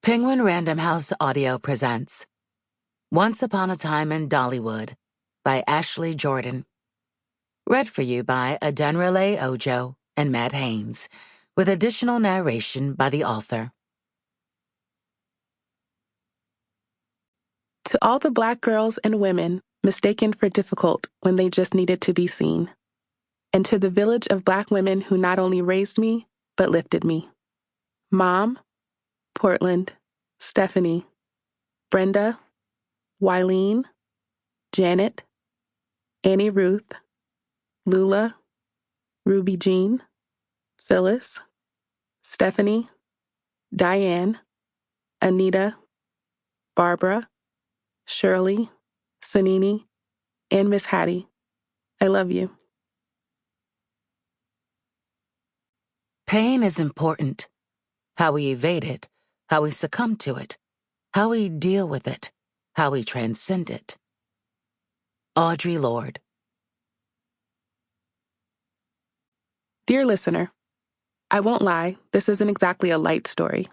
Penguin Random House Audio presents Once Upon a Time in Dollywood by Ashley Jordan. Read for you by Adenrele Ojo and Matt Haynes, with additional narration by the author. To all the Black girls and women mistaken for difficult when they just needed to be seen. And to the village of Black women who not only raised me, but lifted me. Mom, Portland, Stephanie, Brenda, Wileen, Janet, Annie Ruth, Lula, Ruby Jean, Phyllis, Stephanie, Diane, Anita, Barbara, Shirley, Sanini, and Miss Hattie. I love you. Pain is important. How we evade it, how we succumb to it, how we deal with it, how we transcend it. Audre Lorde. Dear listener, I won't lie, this isn't exactly a light story.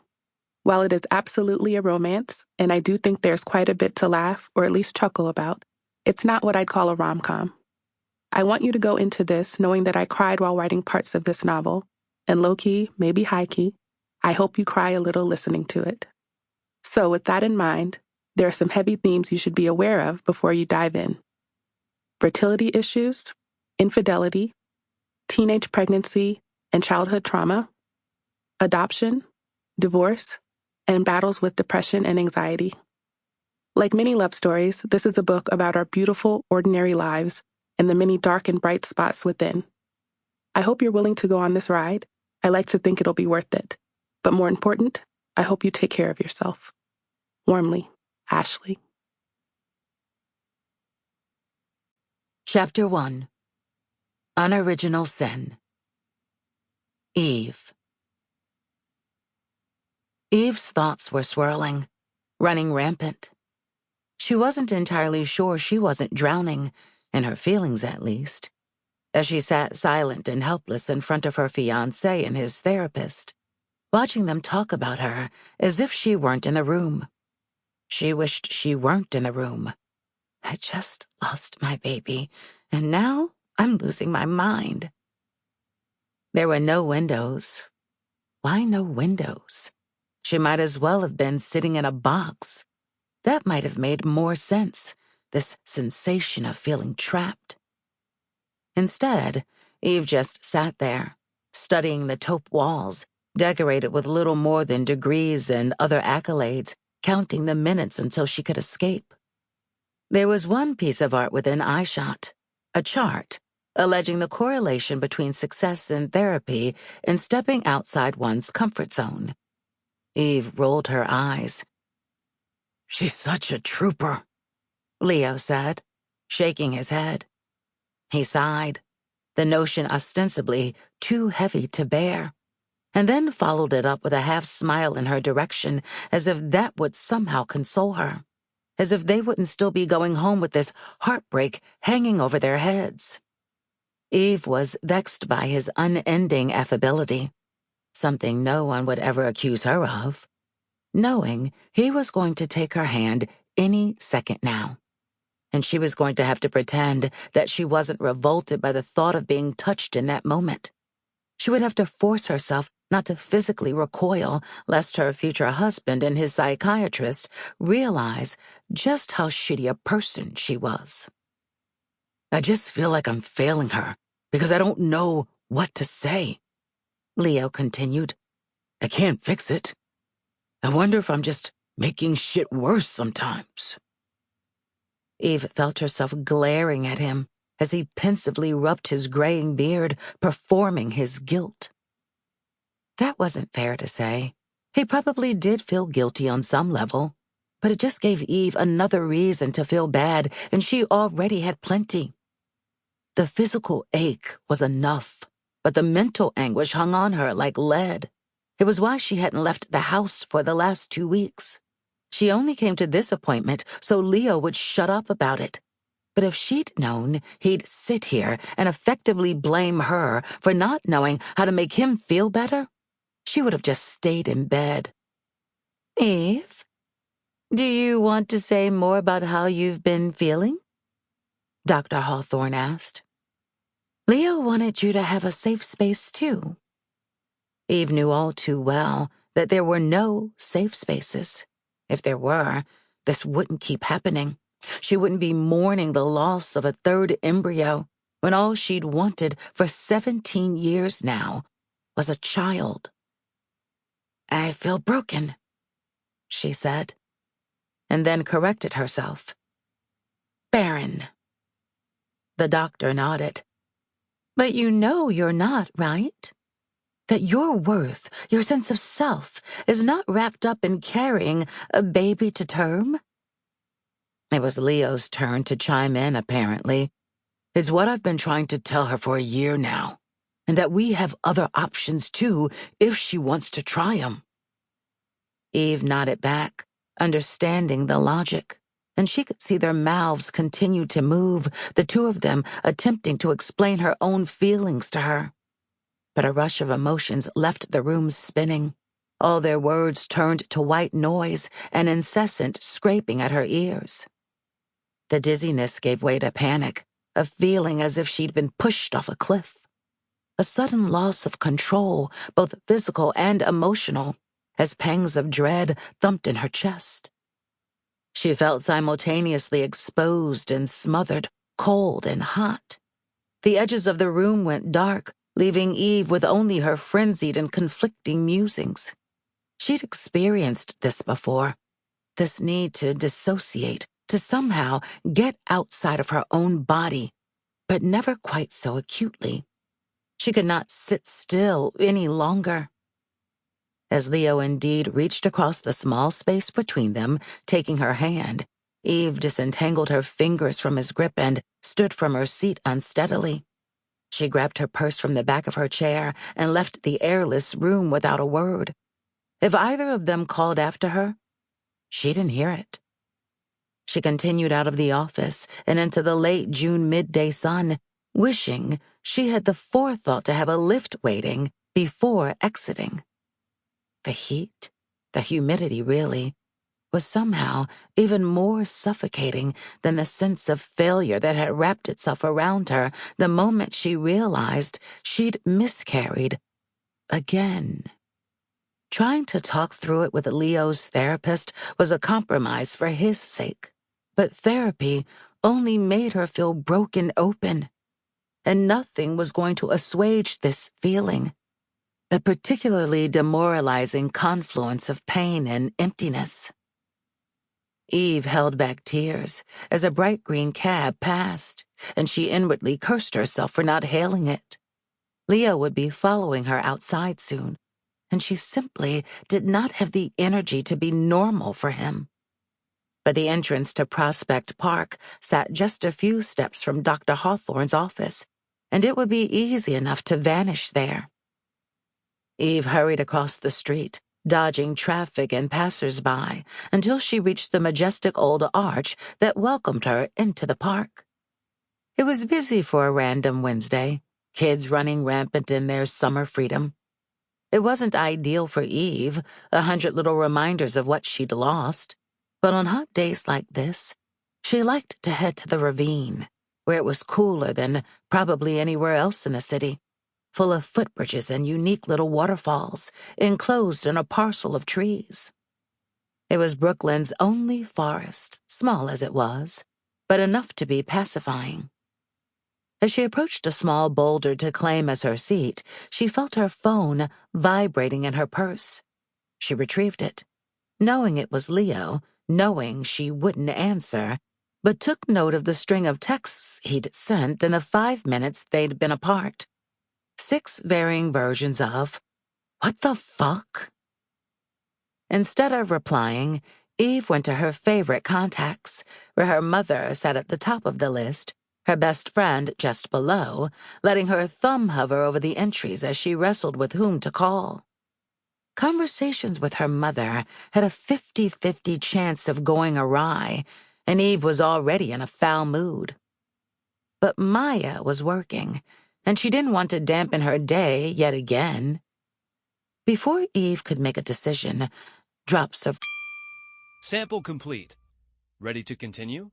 While it is absolutely a romance, and I do think there's quite a bit to laugh or at least chuckle about, it's not what I'd call a rom-com. I want you to go into this knowing that I cried while writing parts of this novel, and low-key, maybe high-key, I hope you cry a little listening to it. So with that in mind, there are some heavy themes you should be aware of before you dive in. Fertility issues, infidelity, teenage pregnancy and childhood trauma, adoption, divorce, and battles with depression and anxiety. Like many love stories, this is a book about our beautiful, ordinary lives and the many dark and bright spots within. I hope you're willing to go on this ride. I like to think it'll be worth it. But more important, I hope you take care of yourself. Warmly, Ashley. Chapter 1. Unoriginal Sin. Eve. Eve's thoughts were swirling, running rampant. She wasn't entirely sure she wasn't drowning, in her feelings at least, as she sat silent and helpless in front of her fiancé and his therapist, watching them talk about her as if she weren't in the room. She wished she weren't in the room. I just lost my baby, and now I'm losing my mind. There were no windows. Why no windows? She might as well have been sitting in a box. That might have made more sense, this sensation of feeling trapped. Instead, Eve just sat there, studying the taupe walls, decorated with little more than degrees and other accolades, counting the minutes until she could escape. There was one piece of art within eyeshot, a chart, alleging the correlation between success in therapy and stepping outside one's comfort zone. Eve rolled her eyes. "She's such a trooper," Leo said, shaking his head. He sighed, the notion ostensibly too heavy to bear, and then followed it up with a half-smile in her direction, as if that would somehow console her, as if they wouldn't still be going home with this heartbreak hanging over their heads. Eve was vexed by his unending affability, something no one would ever accuse her of, knowing he was going to take her hand any second now, and she was going to have to pretend that she wasn't revolted by the thought of being touched in that moment. She would have to force herself not to physically recoil, lest her future husband and his psychiatrist realize just how shitty a person she was. "I just feel like I'm failing her because I don't know what to say," Leo continued. "I can't fix it. I wonder if I'm just making shit worse sometimes." Eve felt herself glaring at him as he pensively rubbed his graying beard, performing his guilt. That wasn't fair to say. He probably did feel guilty on some level, but it just gave Eve another reason to feel bad, and she already had plenty. The physical ache was enough, but the mental anguish hung on her like lead. It was why she hadn't left the house for the last 2 weeks. She only came to this appointment so Leo would shut up about it. But if she'd known he'd sit here and effectively blame her for not knowing how to make him feel better, she would have just stayed in bed. Eve, do you want to say more about how you've been feeling? Dr. Hawthorne asked. Leo wanted you to have a safe space, too. Eve knew all too well that there were no safe spaces. If there were, this wouldn't keep happening. She wouldn't be mourning the loss of a third embryo when all she'd wanted for 17 years now was a child. I feel broken, she said, and then corrected herself. Barren. The doctor nodded. But you know you're not, right? That your worth, your sense of self, is not wrapped up in carrying a baby to term? It was Leo's turn to chime in, apparently. Is what I've been trying to tell her for a year now, and that we have other options too if she wants to try 'em. Eve nodded back, understanding the logic, and she could see their mouths continue to move, the two of them attempting to explain her own feelings to her. But a rush of emotions left the room spinning. All their words turned to white noise and incessant scraping at her ears. The dizziness gave way to panic, a feeling as if she'd been pushed off a cliff. A sudden loss of control, both physical and emotional, as pangs of dread thumped in her chest. She felt simultaneously exposed and smothered, cold and hot. The edges of the room went dark, leaving Eve with only her frenzied and conflicting musings. She'd experienced this before, this need to dissociate, to somehow get outside of her own body, but never quite so acutely. She could not sit still any longer. As Leo indeed reached across the small space between them, taking her hand, Eve disentangled her fingers from his grip and stood from her seat unsteadily. She grabbed her purse from the back of her chair and left the airless room without a word. If either of them called after her, she didn't hear it. She continued out of the office and into the late June midday sun, wishing she had the forethought to have a lift waiting before exiting. The heat, the humidity really, was somehow even more suffocating than the sense of failure that had wrapped itself around her the moment she realized she'd miscarried again. Trying to talk through it with Leo's therapist was a compromise for his sake, but therapy only made her feel broken open, and nothing was going to assuage this feeling, a particularly demoralizing confluence of pain and emptiness. Eve held back tears as a bright green cab passed, and she inwardly cursed herself for not hailing it. Leo would be following her outside soon, and she simply did not have the energy to be normal for him. But the entrance to Prospect Park sat just a few steps from Dr. Hawthorne's office, and it would be easy enough to vanish there. Eve hurried across the street, dodging traffic and passers-by, until she reached the majestic old arch that welcomed her into the park. It was busy for a random Wednesday, kids running rampant in their summer freedom. It wasn't ideal for Eve, 100 little reminders of what she'd lost, but on hot days like this, she liked to head to the ravine, where it was cooler than probably anywhere else in the city, full of footbridges and unique little waterfalls, enclosed in a parcel of trees. It was Brooklyn's only forest, small as it was, but enough to be pacifying. As she approached a small boulder to claim as her seat, she felt her phone vibrating in her purse. She retrieved it, knowing it was Leo, knowing she wouldn't answer, but took note of the string of texts he'd sent in the 5 minutes they'd been apart. 6 varying versions of, "What the fuck?" Instead of replying, Eve went to her favorite contacts, where her mother sat at the top of the list, her best friend just below, letting her thumb hover over the entries as she wrestled with whom to call. Conversations with her mother had a 50-50 chance of going awry, and Eve was already in a foul mood. But Maya was working, and she didn't want to dampen her day yet again. Before Eve could make a decision, drops of Sample complete. Ready to continue?